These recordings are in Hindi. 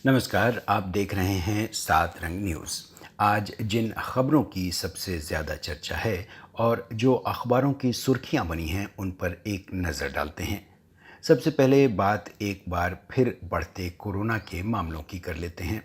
नमस्कार, आप देख रहे हैं सात रंग न्यूज़। आज जिन खबरों की सबसे ज़्यादा चर्चा है और जो अखबारों की सुर्खियां बनी हैं उन पर एक नज़र डालते हैं। सबसे पहले बात एक बार फिर बढ़ते कोरोना के मामलों की कर लेते हैं।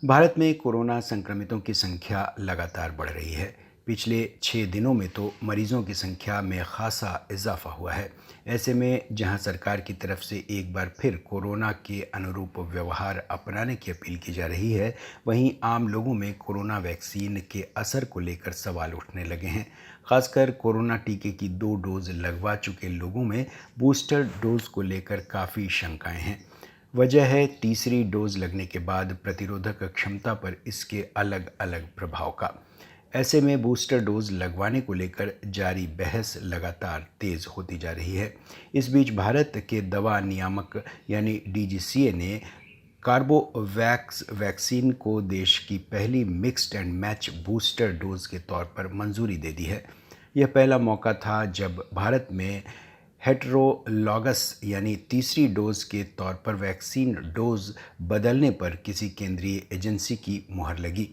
भारत में कोरोना संक्रमितों की संख्या लगातार बढ़ रही है। पिछले 6 दिनों में तो मरीजों की संख्या में खासा इजाफा हुआ है। ऐसे में जहां सरकार की तरफ से एक बार फिर कोरोना के अनुरूप व्यवहार अपनाने की अपील की जा रही है, वहीं आम लोगों में कोरोना वैक्सीन के असर को लेकर सवाल उठने लगे हैं। खासकर कोरोना टीके की 2 डोज लगवा चुके लोगों में बूस्टर डोज को लेकर काफ़ी शंकाएं हैं। वजह है तीसरी डोज लगने के बाद प्रतिरोधक क्षमता पर इसके अलग अलग प्रभाव का। ऐसे में बूस्टर डोज लगवाने को लेकर जारी बहस लगातार तेज होती जा रही है। इस बीच भारत के दवा नियामक यानी डीजीसीए ने कार्बोवैक्स वैक्सीन को देश की पहली mixed and match booster dose के तौर पर मंजूरी दे दी है। यह पहला मौका था जब भारत में हेटरोलॉगस यानी तीसरी डोज के तौर पर वैक्सीन डोज बदलने पर किसी केंद्रीय एजेंसी की मुहर लगी।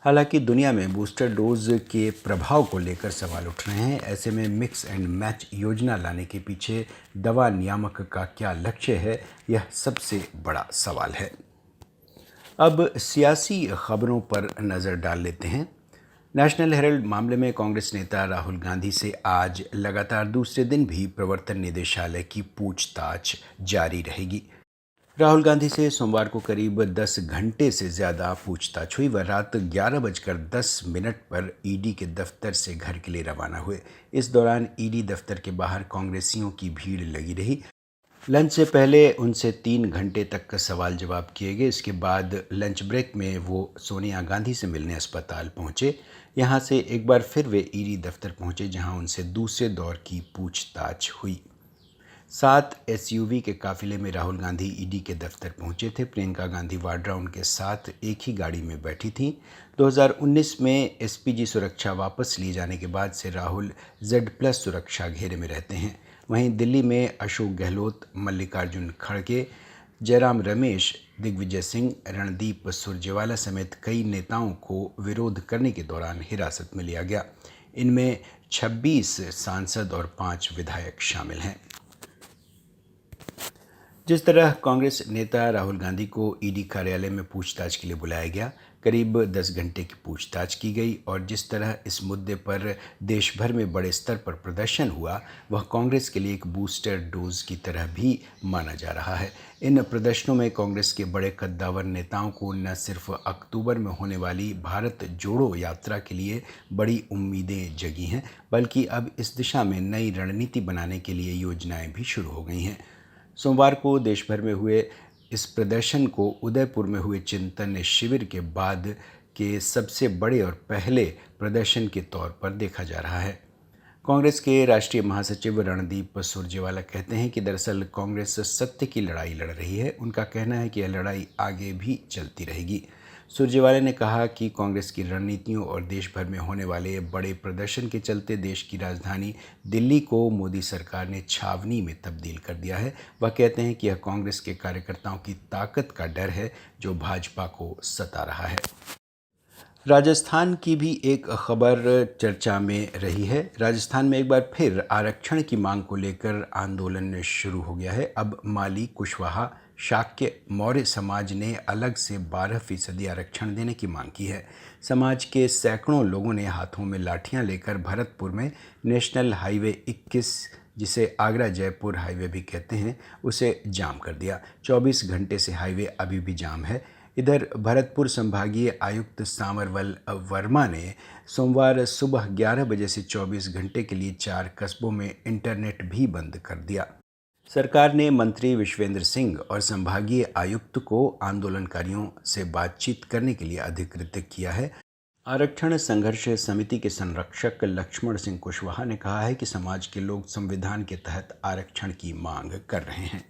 हालांकि दुनिया में बूस्टर डोज के प्रभाव को लेकर सवाल उठ रहे हैं। ऐसे में मिक्स एंड मैच योजना लाने के पीछे दवा नियामक का क्या लक्ष्य है, यह सबसे बड़ा सवाल है। अब सियासी खबरों पर नज़र डाल लेते हैं। नेशनल हेराल्ड मामले में कांग्रेस नेता राहुल गांधी से आज लगातार दूसरे दिन भी प्रवर्तन निदेशालय की पूछताछ जारी रहेगी। राहुल गांधी से सोमवार को करीब 10 घंटे से ज़्यादा पूछताछ हुई। वह रात 11:10 पर ईडी के दफ्तर से घर के लिए रवाना हुए। इस दौरान ईडी दफ्तर के बाहर कांग्रेसियों की भीड़ लगी रही। लंच से पहले उनसे 3 घंटे तक का सवाल जवाब किए गए। इसके बाद लंच ब्रेक में वो सोनिया गांधी से मिलने अस्पताल पहुंचे। यहां से एक बार फिर वे ईडी दफ्तर पहुंचे, जहां उनसे दूसरे दौर की पूछताछ हुई। 7 एसयूवी के काफिले में राहुल गांधी ईडी के दफ्तर पहुंचे थे। प्रियंका गांधी वाड्रा उनके साथ एक ही गाड़ी में बैठी थीं। 2019 में एसपीजी सुरक्षा वापस लिए जाने के बाद से राहुल Z+ सुरक्षा घेरे में रहते हैं। वहीं दिल्ली में अशोक गहलोत, मल्लिकार्जुन खड़गे, जयराम रमेश, दिग्विजय सिंह, रणदीप सुरजेवाला समेत कई नेताओं को विरोध करने के दौरान हिरासत में लिया गया। इनमें 26 सांसद और 5 विधायक शामिल हैं। जिस तरह कांग्रेस नेता राहुल गांधी को ईडी कार्यालय में पूछताछ के लिए बुलाया गया, करीब 10 घंटे की पूछताछ की गई और जिस तरह इस मुद्दे पर देश भर में बड़े स्तर पर प्रदर्शन हुआ, वह कांग्रेस के लिए एक बूस्टर डोज की तरह भी माना जा रहा है। इन प्रदर्शनों में कांग्रेस के बड़े कद्दावर नेताओं को न सिर्फ अक्टूबर में होने वाली भारत जोड़ो यात्रा के लिए बड़ी उम्मीदें जगी हैं, बल्कि अब इस दिशा में नई रणनीति बनाने के लिए योजनाएं भी शुरू हो गई हैं। सोमवार को देश भर में हुए इस प्रदर्शन को उदयपुर में हुए चिंतन शिविर के बाद के सबसे बड़े और पहले प्रदर्शन के तौर पर देखा जा रहा है। कांग्रेस के राष्ट्रीय महासचिव रणदीप सुरजेवाला कहते हैं कि दरअसल कांग्रेस सत्य की लड़ाई लड़ रही है। उनका कहना है कि यह लड़ाई आगे भी चलती रहेगी। सुरजेवाला ने कहा कि कांग्रेस की रणनीतियों और देश भर में होने वाले बड़े प्रदर्शन के चलते देश की राजधानी दिल्ली को मोदी सरकार ने छावनी में तब्दील कर दिया है। वह कहते हैं कि यह कांग्रेस के कार्यकर्ताओं की ताकत का डर है जो भाजपा को सता रहा है। राजस्थान की भी एक खबर चर्चा में रही है। राजस्थान में एक बार फिर आरक्षण की मांग को लेकर आंदोलन शुरू हो गया है। अब माली, कुशवाहा, शाक्य, मौर्य समाज ने अलग से 12% आरक्षण देने की मांग की है। समाज के सैकड़ों लोगों ने हाथों में लाठियां लेकर भरतपुर में नेशनल हाईवे 21, जिसे आगरा जयपुर हाईवे भी कहते हैं, उसे जाम कर दिया। 24 घंटे से हाईवे अभी भी जाम है। इधर भरतपुर संभागीय आयुक्त सांवरवल वर्मा ने सोमवार सुबह 11 बजे से 24 घंटे के लिए 4 कस्बों में इंटरनेट भी बंद कर दिया। सरकार ने मंत्री विश्वेंद्र सिंह और संभागीय आयुक्त को आंदोलनकारियों से बातचीत करने के लिए अधिकृत किया है। आरक्षण संघर्ष समिति के संरक्षक लक्ष्मण सिंह कुशवाहा ने कहा है कि समाज के लोग संविधान के तहत आरक्षण की मांग कर रहे हैं।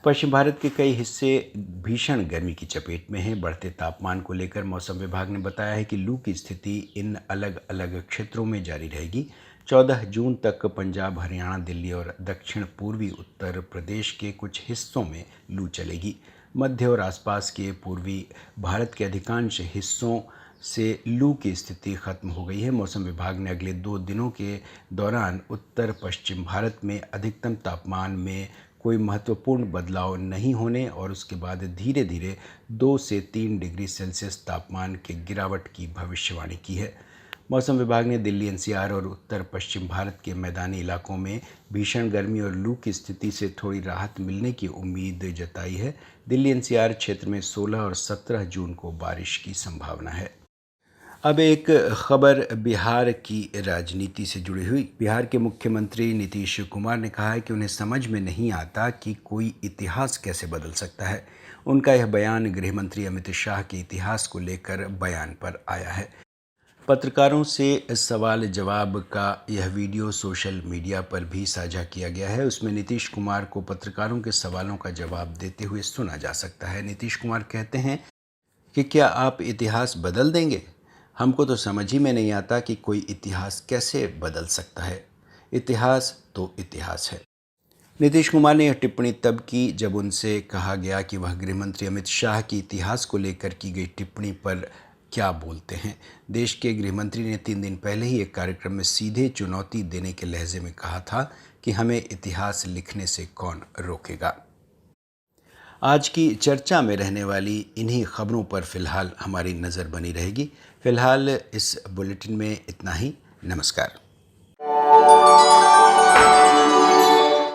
पश्चिम भारत के कई हिस्से भीषण गर्मी की चपेट में हैं। बढ़ते तापमान को लेकर मौसम विभाग ने बताया है कि लू की स्थिति इन अलग अलग क्षेत्रों में जारी रहेगी। 14 जून तक पंजाब, हरियाणा, दिल्ली और दक्षिण पूर्वी उत्तर प्रदेश के कुछ हिस्सों में लू चलेगी। मध्य और आसपास के पूर्वी भारत के अधिकांश हिस्सों से लू की स्थिति खत्म हो गई है। मौसम विभाग ने अगले 2 दिनों के दौरान उत्तर पश्चिम भारत में अधिकतम तापमान में कोई महत्वपूर्ण बदलाव नहीं होने और उसके बाद धीरे धीरे 2 से 3 डिग्री सेल्सियस तापमान के गिरावट की भविष्यवाणी की है। मौसम विभाग ने दिल्ली, एनसीआर और उत्तर पश्चिम भारत के मैदानी इलाकों में भीषण गर्मी और लू की स्थिति से थोड़ी राहत मिलने की उम्मीद जताई है। दिल्ली एनसीआर क्षेत्र में 16 और 17 जून को बारिश की संभावना है। अब एक खबर बिहार की राजनीति से जुड़ी हुई। बिहार के मुख्यमंत्री नीतीश कुमार ने कहा है कि उन्हें समझ में नहीं आता कि कोई इतिहास कैसे बदल सकता है। उनका यह बयान गृह मंत्री अमित शाह के इतिहास को लेकर बयान पर आया है। पत्रकारों से सवाल जवाब का यह वीडियो सोशल मीडिया पर भी साझा किया गया है। उसमें नीतीश कुमार को पत्रकारों के सवालों का जवाब देते हुए सुना जा सकता है। नीतीश कुमार कहते हैं कि क्या आप इतिहास बदल देंगे? हमको तो समझ ही में नहीं आता कि कोई इतिहास कैसे बदल सकता है। इतिहास तो इतिहास है। नीतीश कुमार ने यह टिप्पणी तब की जब उनसे कहा गया कि वह गृह मंत्री अमित शाह की इतिहास को लेकर की गई टिप्पणी पर क्या बोलते हैं। देश के गृह मंत्री ने 3 दिन पहले ही एक कार्यक्रम में सीधे चुनौती देने के लहजे में कहा था कि हमें इतिहास लिखने से कौन रोकेगा। आज की चर्चा में रहने वाली इन्हीं खबरों पर फिलहाल हमारी नज़र बनी रहेगी। फिलहाल इस बुलेटिन में इतना ही। नमस्कार।